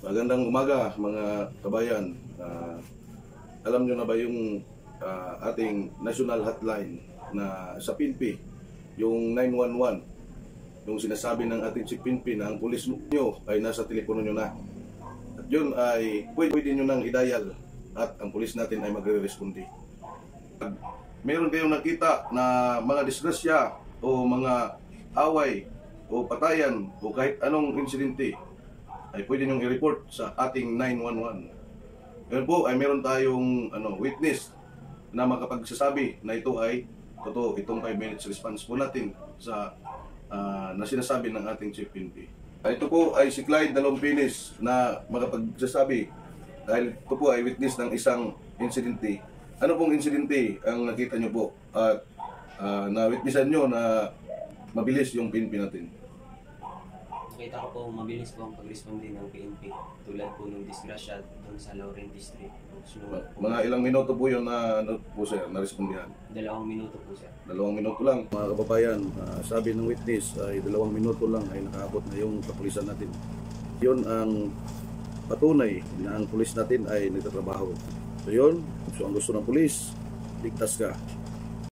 Magandang umaga mga kabayan. Alam nyo na ba yung ating national hotline na sa PNP, yung 911, yung sinasabi ng ating si PNP na ang pulis nyo ay nasa telepono nyo na. At yun ay pwede nyo nang i-dial at ang pulis natin ay magre-responde. Meron kayong nakita na mga disgrasya o mga away o patayan o kahit anong insidente, ay pwede nyo i-report sa ating 911. Ngayon po ay meron tayong witness na makapagsasabi na ito ay totoo, itong 5 minutes response po natin sa na sinasabi ng ating Chief PNP. Ito po ay si Clyde Dalompinis na makapagsasabi dahil ito po ay witness ng isang insidente. Ano pong insidente ang nakita nyo po at na-witnessan nyo na mabilis yung PNP natin? Nakita ko po mabilis po ang pag-responde ng PNP tulad po ng disgrasya doon sa Lauren District. Mga ilang minuto po yun na na-respondihan? 2 minuto po sir. 2 minuto lang. Mga kababayan, sabi ng witness ay 2 minuto lang ay nakaabot na yung kapulisan natin. Yun ang patunay na ang pulis natin ay nagtatrabaho. So yun, so ang gusto ng pulis, ligtas ka.